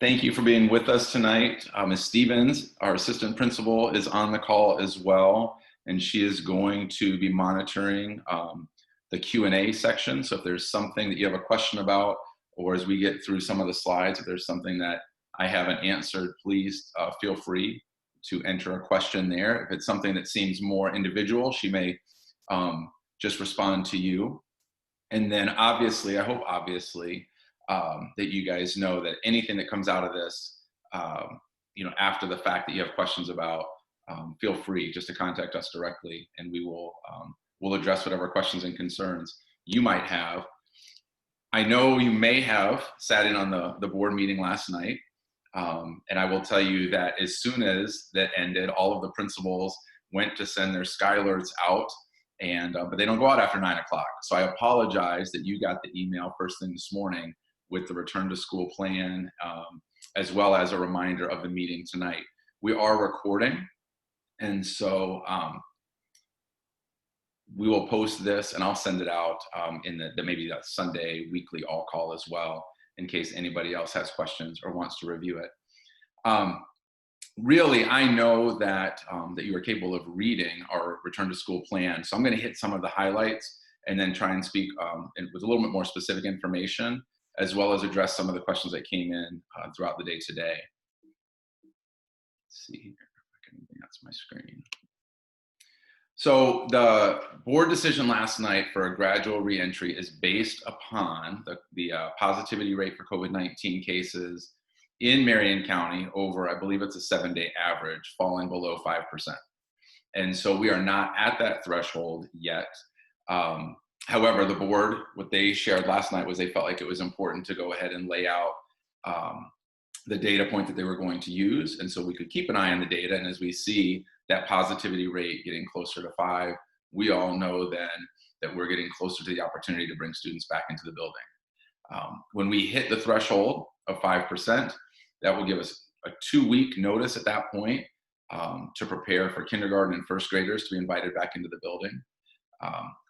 Thank you for being with us tonight. Ms. Stevens, our assistant principal, is on the call as well, and she is going to be monitoring the Q&A section. So if there's something that you have a question about, or as we get through some of the slides, if there's something that I haven't answered, please feel free to enter a question there. If it's something that seems more individual, she may just respond to you. And then obviously, I hope obviously, that you guys know that anything that comes out of this, after the fact that you have questions about, feel free just to contact us directly, and we will we'll address whatever questions and concerns you might have. I know you may have sat in on the board meeting last night, and I will tell you that as soon as that ended, all of the principals went to send their Skylards out, and but they don't go out after 9 o'clock. So I apologize that you got the email first thing this morning with the return to school plan, as well as a reminder of the meeting tonight. We are recording, and so we will post this, and I'll send it out in maybe that Sunday weekly all call as well, in case anybody else has questions or wants to review it. Really, I know that that you are capable of reading our return to school plan, so I'm going to hit some of the highlights and then try and speak with a little bit more specific information, as well as address some of the questions that came in throughout the day today. Let's see here if I can advance my screen. So the board decision last night for a gradual reentry is based upon the positivity rate for COVID-19 cases in Marion County over, I believe it's a 7-day average, falling below 5%. And so we are not at that threshold yet. However, the board, what they shared last night was they felt like it was important to go ahead and lay out the data point that they were going to use. And so we could keep an eye on the data. And as we see that positivity rate getting closer to 5, we all know then that we're getting closer to the opportunity to bring students back into the building. When we hit the threshold of 5%, that will give us a 2-week notice at that point to prepare for kindergarten and first graders to be invited back into the building.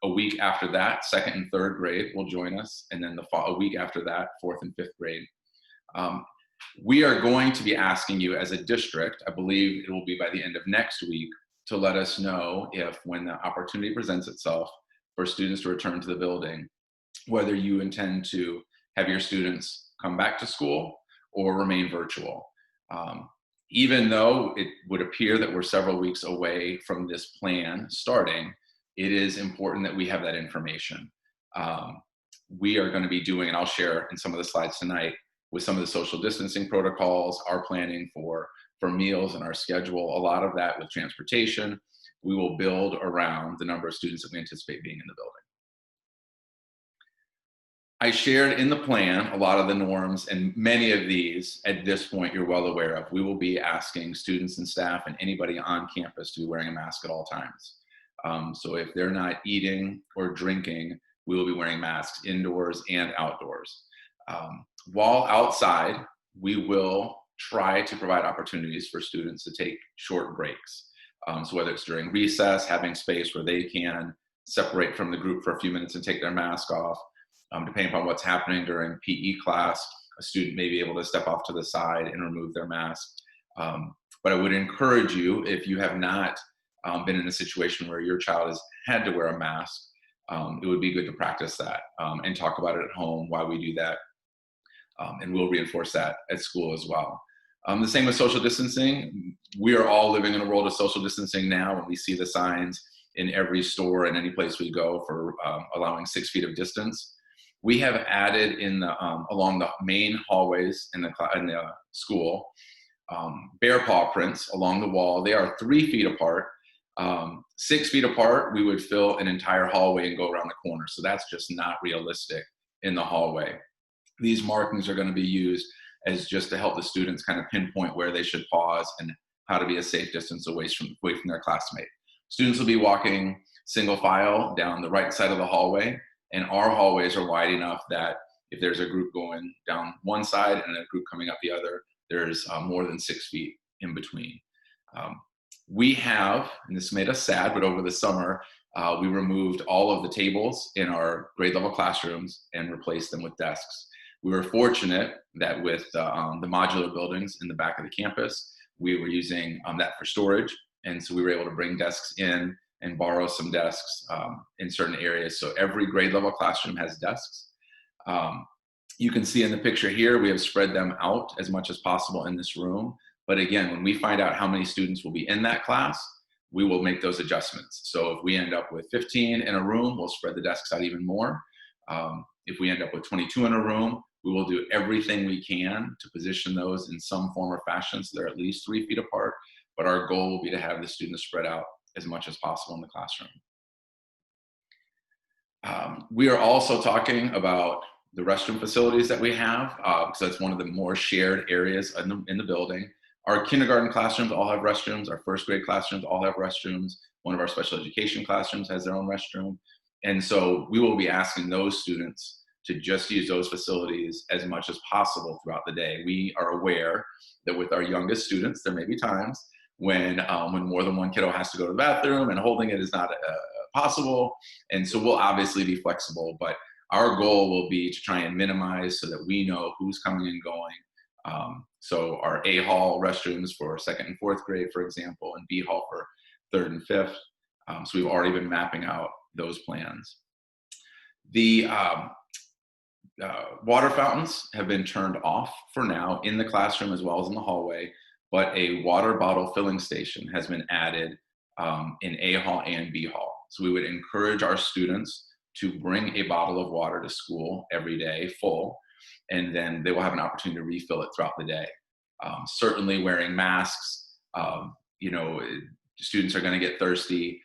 A week after that, 2nd and 3rd grade will join us, and then a week after that, 4th and 5th grade. We are going to be asking you as a district, I believe it will be by the end of next week, to let us know if, when the opportunity presents itself for students to return to the building, whether you intend to have your students come back to school or remain virtual. Even though it would appear that we're several weeks away from this plan starting, it is important that we have that information. We are going to be doing, and I'll share in some of the slides tonight, with some of the social distancing protocols, our planning for meals and our schedule, a lot of that with transportation. We will build around the number of students that we anticipate being in the building. I shared in the plan a lot of the norms, and many of these at this point you're well aware of. We will be asking students and staff and anybody on campus to be wearing a mask at all times. So if they're not eating or drinking, we will be wearing masks indoors and outdoors. While outside, we will try to provide opportunities for students to take short breaks. So whether it's during recess, having space where they can separate from the group for a few minutes and take their mask off. Depending upon what's happening during PE class, a student may be able to step off to the side and remove their mask. But I would encourage you, if you have not been in a situation where your child has had to wear a mask, it would be good to practice that and talk about it at home while we do that. And we'll reinforce that at school as well. The same with social distancing. We are all living in a world of social distancing now, and we see the signs in every store and any place we go for allowing 6 feet of distance. We have added in the along the main hallways in the school bear paw prints along the wall. They are 3 feet apart. 6 feet apart, we would fill an entire hallway and go around the corner. So that's just not realistic in the hallway. These markings are going to be used as just to help the students kind of pinpoint where they should pause and how to be a safe distance away from their classmate. Students will be walking single file down the right side of the hallway, and our hallways are wide enough that if there's a group going down one side and a group coming up the other, there's more than 6 feet in between. We have, and this made us sad, but over the summer, we removed all of the tables in our grade level classrooms and replaced them with desks. We were fortunate that with the modular buildings in the back of the campus, we were using that for storage. And so we were able to bring desks in and borrow some desks in certain areas. So every grade level classroom has desks. You can see in the picture here, we have spread them out as much as possible in this room. But again, when we find out how many students will be in that class, we will make those adjustments. So if we end up with 15 in a room, we'll spread the desks out even more. If we end up with 22 in a room, we will do everything we can to position those in some form or fashion so they're at least 3 feet apart. But our goal will be to have the students spread out as much as possible in the classroom. We are also talking about the restroom facilities that we have, because that's one of the more shared areas in the building. Our kindergarten classrooms all have restrooms. Our first grade classrooms all have restrooms. One of our special education classrooms has their own restroom. And so we will be asking those students to just use those facilities as much as possible throughout the day. We are aware that with our youngest students, there may be times when more than one kiddo has to go to the bathroom and holding it is not possible. And so we'll obviously be flexible, but our goal will be to try and minimize so that we know who's coming and going. So our A hall restrooms for 2nd and 4th grade, for example, and B hall for 3rd and 5th. So we've already been mapping out those plans. The water fountains have been turned off for now in the classroom as well as in the hallway, but a water bottle filling station has been added in A hall and B hall. So we would encourage our students to bring a bottle of water to school every day full, and then they will have an opportunity to refill it throughout the day. Certainly wearing masks, students are going to get thirsty.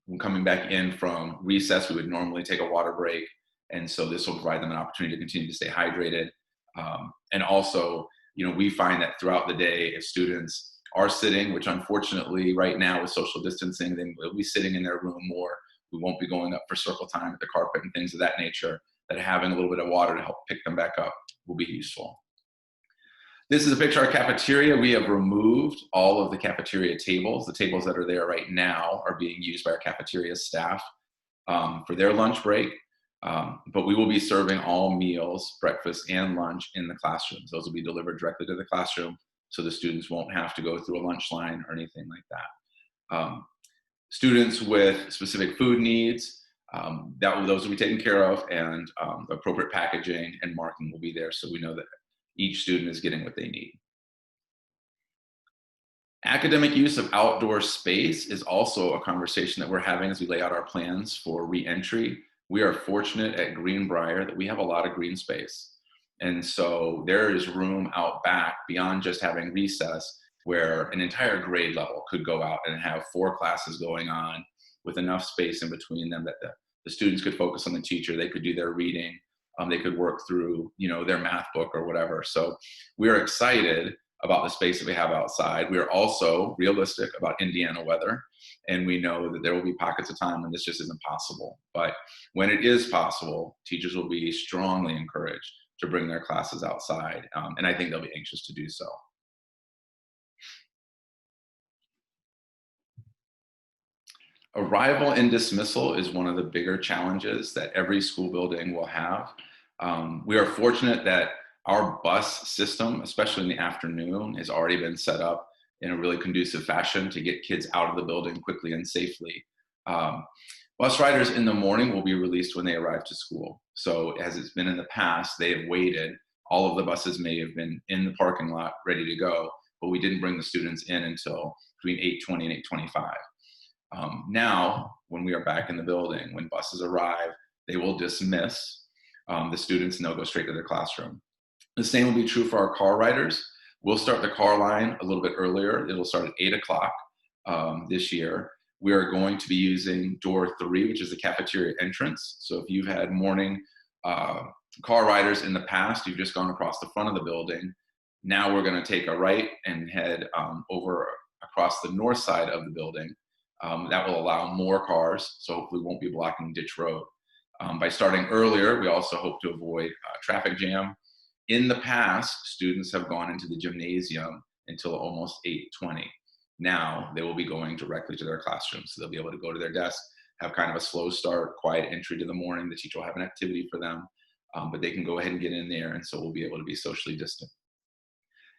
When coming back in from recess, we would normally take a water break. And so this will provide them an opportunity to continue to stay hydrated. And also, we find that throughout the day, if students are sitting, which unfortunately right now with social distancing, then they'll be sitting in their room more. We won't be going up for circle time at the carpet and things of that nature, that having a little bit of water to help pick them back up will be useful. This is a picture of our cafeteria. We have removed all of the cafeteria tables. The tables that are there right now are being used by our cafeteria staff for their lunch break. But we will be serving all meals, breakfast and lunch in the classrooms. Those will be delivered directly to the classroom, so the students won't have to go through a lunch line or anything like that. Students with specific food needs, those will be taken care of, and appropriate packaging and marking will be there so we know that each student is getting what they need. Academic use of outdoor space is also a conversation that we're having as we lay out our plans for re-entry. We are fortunate at Greenbriar that we have a lot of green space. And so there is room out back beyond just having recess where an entire grade level could go out and have 4 classes going on with enough space in between them that the students could focus on the teacher, they could do their reading, they could work through, their math book or whatever. So we're excited about the space that we have outside. We are also realistic about Indiana weather, and we know that there will be pockets of time when this just isn't possible. But when it is possible, teachers will be strongly encouraged to bring their classes outside, and I think they'll be anxious to do so. Arrival and dismissal is one of the bigger challenges that every school building will have. We are fortunate that our bus system, especially in the afternoon, has already been set up in a really conducive fashion to get kids out of the building quickly and safely. Bus riders in the morning will be released when they arrive to school. So as it's been in the past, they have waited. All of the buses may have been in the parking lot ready to go, but we didn't bring the students in until between 8:20 and 8:25. Now, when we are back in the building, when buses arrive, they will dismiss the students and they'll go straight to their classroom. The same will be true for our car riders. We'll start the car line a little bit earlier. It'll start at 8 o'clock this year. We are going to be using door 3, which is the cafeteria entrance. So if you've had morning car riders in the past, you've just gone across the front of the building. Now we're going to take a right and head over across the north side of the building. That will allow more cars, so hopefully we won't be blocking Ditch Road. By starting earlier, we also hope to avoid traffic jam. In the past, students have gone into the gymnasium until almost 8:20. Now they will be going directly to their classrooms, so they'll be able to go to their desk, have kind of a slow start, quiet entry to the morning. The teacher will have an activity for them, but they can go ahead and get in there, and so we'll be able to be socially distant.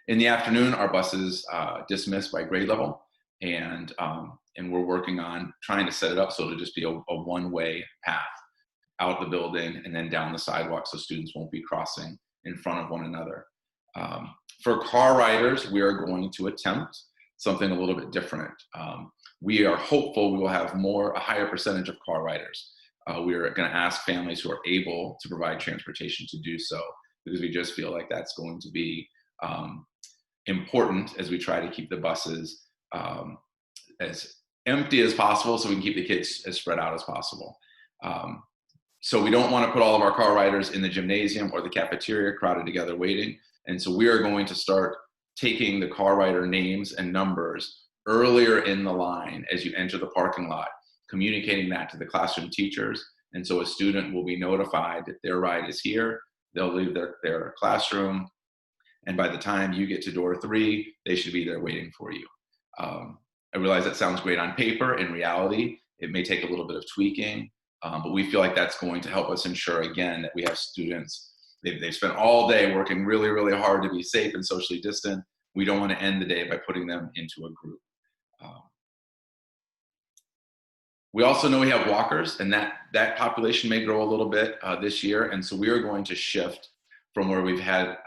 In the afternoon, our buses dismiss by grade level, and we're working on trying to set it up so it'll just be a one-way path out the building and then down the sidewalk, so students won't be crossing in front of one another. For car riders, we are going to attempt something a little bit different. We are hopeful we will have a higher percentage of car riders. We are going to ask families who are able to provide transportation to do so, because we just feel like that's going to be important as we try to keep the buses as empty as possible, so we can keep the kids as spread out as possible. So we don't want to put all of our car riders in the gymnasium or the cafeteria crowded together waiting. And so we are going to start taking the car rider names and numbers earlier in the line as you enter the parking lot, communicating that to the classroom teachers. And so a student will be notified that their ride is here. They'll leave their classroom, and by the time you get to door 3, they should be there waiting for you. I realize that sounds great on paper. In reality, it may take a little bit of tweaking, but we feel like that's going to help us ensure, again, that we have students. They've spent all day working really, really hard to be safe and socially distant. We don't want to end the day by putting them into a group. We also know we have walkers, and that population may grow a little bit this year. And so we are going to shift from where we've had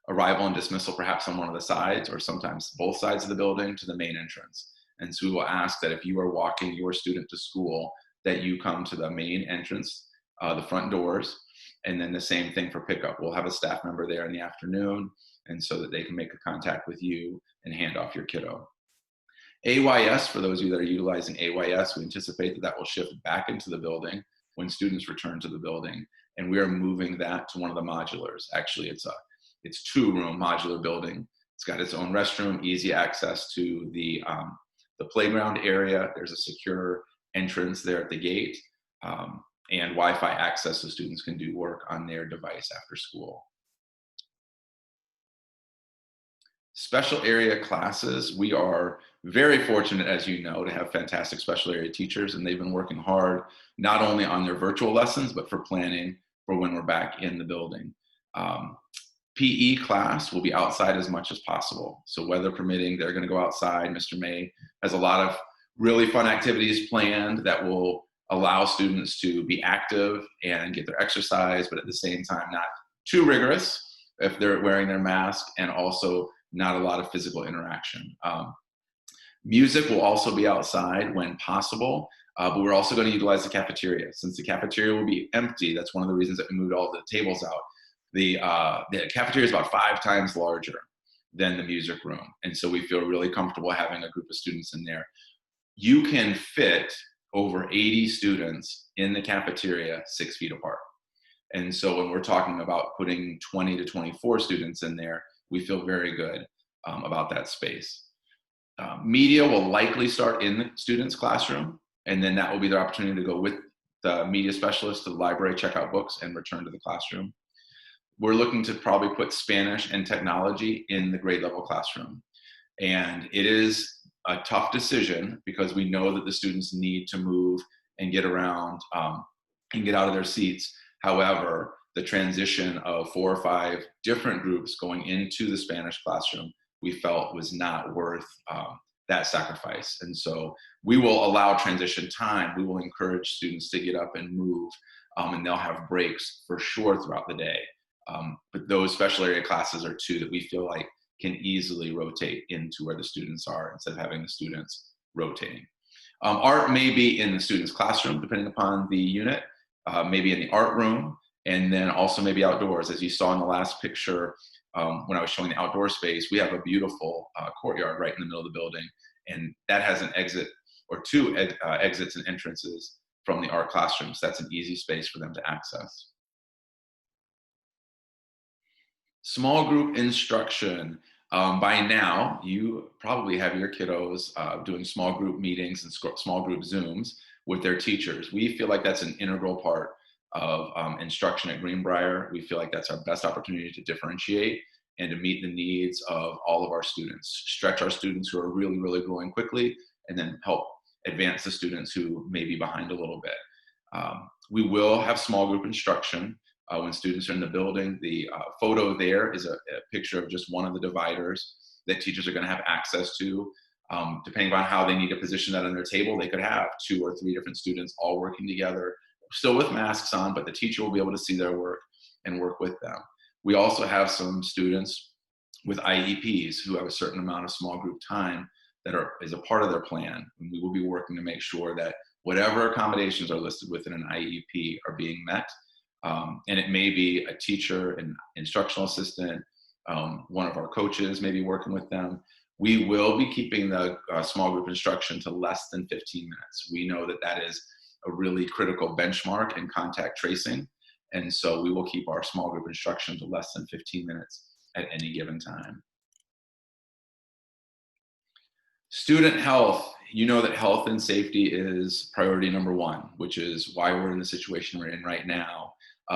arrival and dismissal perhaps on one of the sides, or sometimes both sides of the building, to the main entrance. And so we will ask that if you are walking your student to school, that you come to the main entrance, the front doors, and then the same thing for pickup. We'll have a staff member there in the afternoon, and so that they can make a contact with you and hand off your kiddo. AYS, for those of you that are utilizing AYS, we anticipate that will shift back into the building when students return to the building, and we are moving that to one of the modulars. Actually, it's 2-room modular building. It's got its own restroom, easy access to the playground area. There's a secure entrance there at the gate, and Wi-Fi access so students can do work on their device after school. Special area classes, we are very fortunate, as you know, to have fantastic special area teachers, and they've been working hard not only on their virtual lessons, but for planning for when we're back in the building. PE class will be outside as much as possible. So weather permitting, they're gonna go outside. Mr. May has a lot of really fun activities planned that will allow students to be active and get their exercise, but at the same time, not too rigorous if they're wearing their mask, and also not a lot of physical interaction. Music will also be outside when possible, but we're also going to utilize the cafeteria. Since the cafeteria will be empty, that's one of the reasons that we moved all the tables out. The cafeteria is about 5 times larger than the music room, and so we feel really comfortable having a group of students in there. You can fit over 80 students in the cafeteria 6 feet apart. And so when we're talking about putting 20 to 24 students in there, we feel very good about that space. Media will likely start in the student's classroom, and then that will be their opportunity to go with the media specialist to the library, check out books, and return to the classroom. We're looking to probably put Spanish and technology in the grade level classroom. And it is a tough decision because we know that the students need to move and get around and get out of their seats. However, the transition of 4 or 5 different groups going into the Spanish classroom, we felt was not worth that sacrifice. And so we will allow transition time. We will encourage students to get up and move, and they'll have breaks for sure throughout the day. But those special area classes are 2 that we feel like can easily rotate into where the students are instead of having the students rotating. Art may be in the student's classroom, depending upon the unit, maybe in the art room, and then also maybe outdoors. As you saw in the last picture, when I was showing the outdoor space, we have a beautiful courtyard right in the middle of the building, and that has an exit or 2 exits and entrances from the art classroom. So that's an easy space for them to access. Small group instruction. By now, you probably have your kiddos doing small group meetings and small group Zooms with their teachers. We feel like that's an integral part of instruction at Greenbriar. We feel like that's our best opportunity to differentiate and to meet the needs of all of our students, stretch our students who are really, really growing quickly, and then help advance the students who may be behind a little bit. We will have small group instruction when students are in the building. The photo there is a picture of just one of the dividers that teachers are going to have access to. Depending on how they need to position that on their table, they could have 2 or 3 different students all working together, still with masks on, but the teacher will be able to see their work and work with them. We also have some students with IEPs who have a certain amount of small group time that is a part of their plan. And we will be working to make sure that whatever accommodations are listed within an IEP are being met. And it may be a teacher, an instructional assistant, one of our coaches may be working with them. We will be keeping the small group instruction to less than 15 minutes. We know that that is a really critical benchmark in contact tracing. And so we will keep our small group instruction to less than 15 minutes at any given time. Student health, you know that health and safety is priority number 1, which is why we're in the situation we're in right now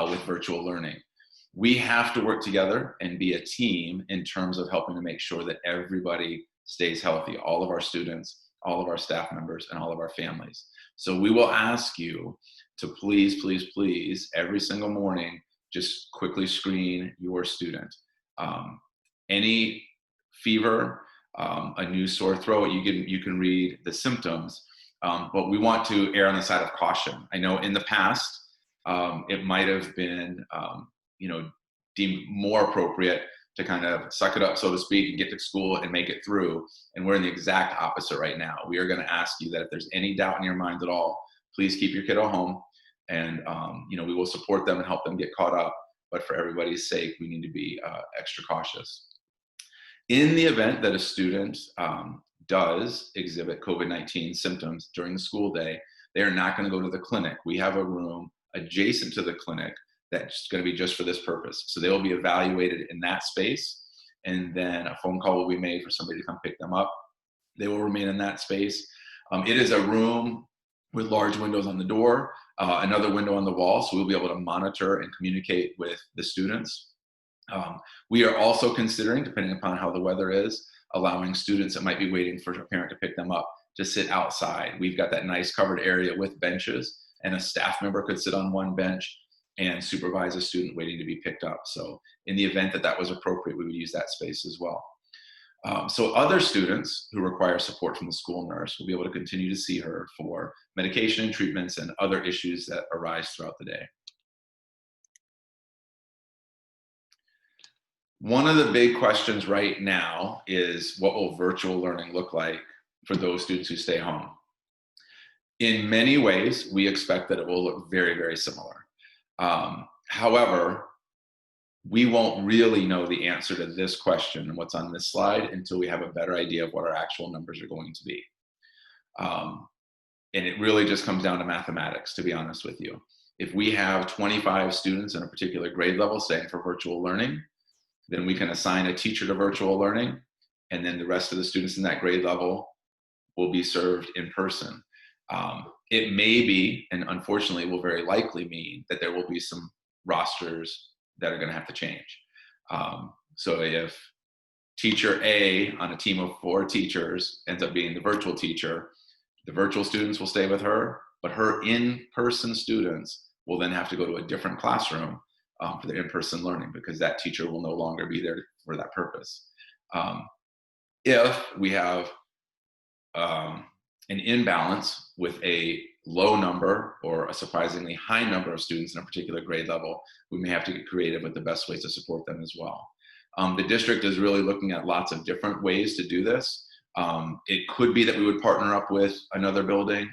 with virtual learning. We have to work together and be a team in terms of helping to make sure that everybody stays healthy, all of our students, all of our staff members, and all of our families. So we will ask you to please, please, please, every single morning, just quickly screen your student. Any fever, a new sore throat, you can read the symptoms, but we want to err on the side of caution. I know in the past, it might have been deemed more appropriate to kind of suck it up, so to speak, and get to school and make it through. And we're in the exact opposite right now. We are going to ask you that if there's any doubt in your mind at all, please keep your kiddo home, and we will support them and help them get caught up. But for everybody's sake, we need to be extra cautious. In the event that a student does exhibit COVID-19 symptoms during the school day, they are not going to go to the clinic. We have a room adjacent to the clinic that's going to be just for this purpose. So they will be evaluated in that space, and then a phone call will be made for somebody to come pick them up. They will remain in that space. It is a room with large windows on the door, another window on the wall, so we'll be able to monitor and communicate with the students. We are also considering, depending upon how the weather is, allowing students that might be waiting for a parent to pick them up to sit outside. We've got that nice covered area with benches, and a staff member could sit on one bench and supervise a student waiting to be picked up. So in the event that that was appropriate, we would use that space as well. So other students who require support from the school nurse will be able to continue to see her for medication and treatments and other issues that arise throughout the day. One of the big questions right now is, what will virtual learning look like for those students who stay home? In many ways, we expect that it will look very, very similar. However, we won't really know the answer to this question and what's on this slide until we have a better idea of what our actual numbers are going to be. And it really just comes down to mathematics, to be honest with you. If we have 25 students in a particular grade level staying for virtual learning, then we can assign a teacher to virtual learning, and then the rest of the students in that grade level will be served in person. It may be, and unfortunately will very likely mean, that there will be some rosters that are going to have to change. So if teacher A on a team of 4 teachers ends up being the virtual teacher, the virtual students will stay with her, but her in-person students will then have to go to a different classroom for their in-person learning, because that teacher will no longer be there for that purpose. If we have an imbalance with a low number or a surprisingly high number of students in a particular grade level, we may have to get creative with the best ways to support them as well. The district is really looking at lots of different ways to do this. It could be that we would partner up with another building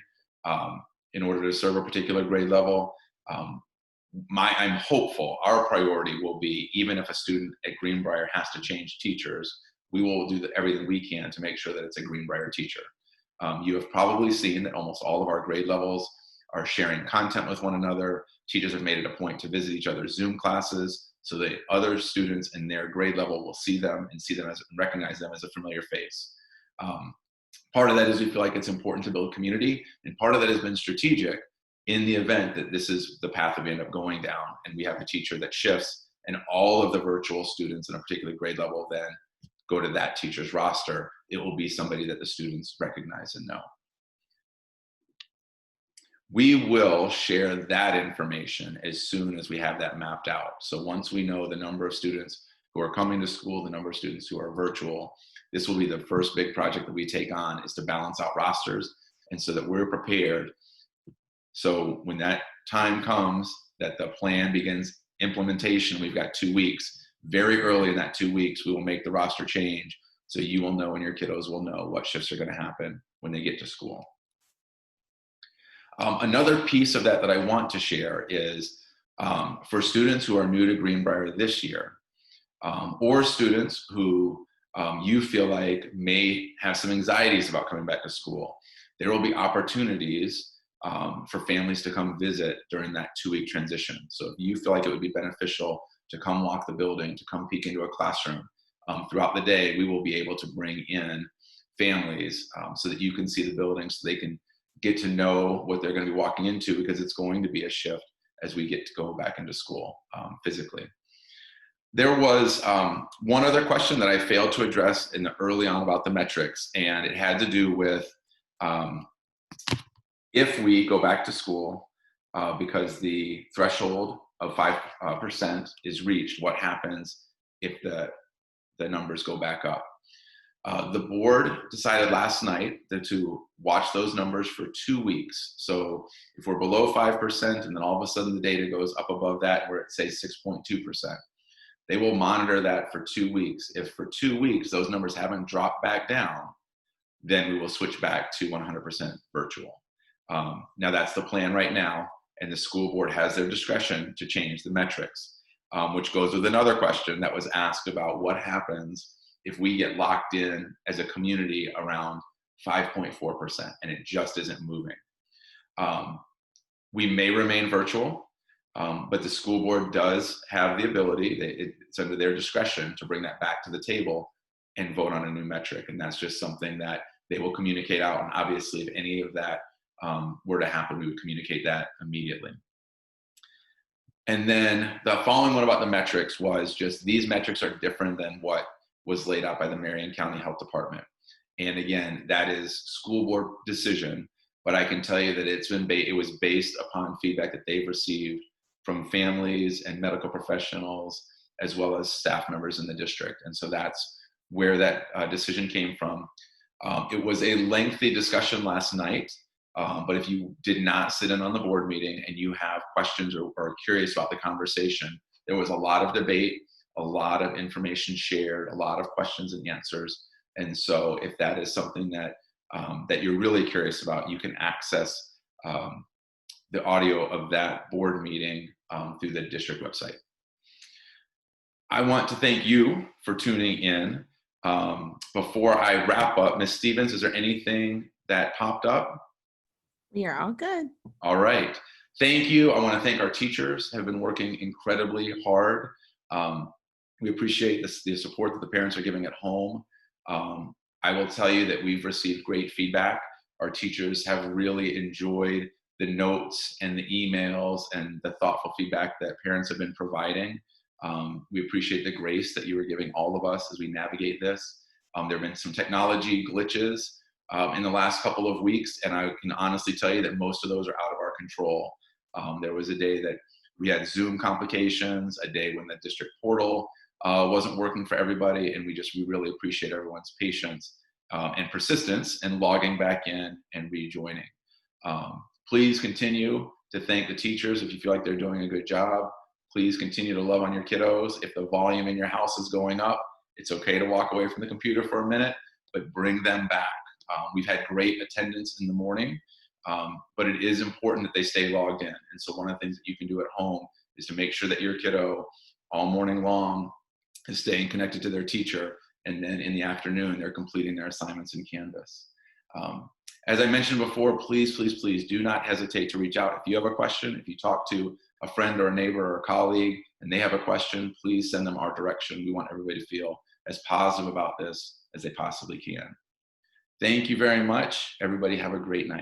in order to serve a particular grade level. I'm hopeful our priority will be, even if a student at Greenbriar has to change teachers, we will do everything we can to make sure that it's a Greenbriar teacher. You have probably seen that almost all of our grade levels are sharing content with one another. Teachers have made it a point to visit each other's Zoom classes so that other students in their grade level will see them and recognize them as a familiar face. Part of that is we feel like it's important to build community, and part of that has been strategic in the event that this is the path that we end up going down and we have a teacher that shifts and all of the virtual students in a particular grade level then go to that teacher's roster. It will be somebody that the students recognize and know. We will share that information as soon as we have that mapped out. So once we know the number of students who are coming to school, the number of students who are virtual, this will be the first big project that we take on, is to balance out rosters, and so that we're prepared. So when that time comes that the plan begins implementation, we've got 2 weeks. Very early in that 2 weeks, we will make the roster change, so you will know and your kiddos will know what shifts are going to happen when they get to school. Another piece of that I want to share is for students who are new to Greenbriar this year, or students who you feel like may have some anxieties about coming back to school, there will be opportunities for families to come visit during that 2-week transition. So if you feel like it would be beneficial to come walk the building, to come peek into a classroom, throughout the day, we will be able to bring in families so that you can see the building, so they can get to know what they're going to be walking into, because it's going to be a shift as we get to go back into school physically. There was one other question that I failed to address in the early on about the metrics, and it had to do with if we go back to school because the threshold of 5% is reached, what happens if the numbers go back up? The board decided last night to watch those numbers for 2 weeks. So if we're below 5% and then all of a sudden the data goes up above that, we're at say 6.2%, they will monitor that for 2 weeks. If for 2 weeks those numbers haven't dropped back down, then we will switch back to 100% virtual. Now that's the plan right now, and the school board has their discretion to change the metrics, which goes with another question that was asked about what happens if we get locked in as a community around 5.4% and it just isn't moving. We may remain virtual, but the school board does have the ability, it's under their discretion, to bring that back to the table and vote on a new metric. And that's just something that they will communicate out. And obviously, if any of that were to happen, we would communicate that immediately. And then the following one about the metrics was just, these metrics are different than what was laid out by the Marion County Health Department. And again, that is school board decision, but I can tell you that it was based upon feedback that they've received from families and medical professionals, as well as staff members in the district. And so that's where that decision came from. It was a lengthy discussion last night, but if you did not sit in on the board meeting and you have questions or are curious about the conversation, there was a lot of debate, a lot of information shared, a lot of questions and answers. And so if that is something that that you're really curious about, you can access the audio of that board meeting through the district website. I want to thank you for tuning in. Before I wrap up, Ms. Stevens, is there anything that popped up? We are all good. All right. Thank you. I want to thank our teachers who have been working incredibly hard. We appreciate the support that the parents are giving at home. I will tell you that we've received great feedback. Our teachers have really enjoyed the notes and the emails and the thoughtful feedback that parents have been providing. We appreciate the grace that you are giving all of us as we navigate this. There have been some technology glitches in the last couple of weeks, and I can honestly tell you that most of those are out of our control. There was a day that we had Zoom complications, a day when the district portal wasn't working for everybody, and we really appreciate everyone's patience and persistence in logging back in and rejoining. Please continue to thank the teachers if you feel like they're doing a good job. Please continue to love on your kiddos. If the volume in your house is going up, it's okay to walk away from the computer for a minute, but bring them back. We've had great attendance in the morning, but it is important that they stay logged in. And so one of the things that you can do at home is to make sure that your kiddo all morning long is staying connected to their teacher, and then in the afternoon, they're completing their assignments in Canvas. As I mentioned before, please, please, please do not hesitate to reach out. If you have a question, if you talk to a friend or a neighbor or a colleague and they have a question, please send them our direction. We want everybody to feel as positive about this as they possibly can. Thank you very much. Everybody have a great night.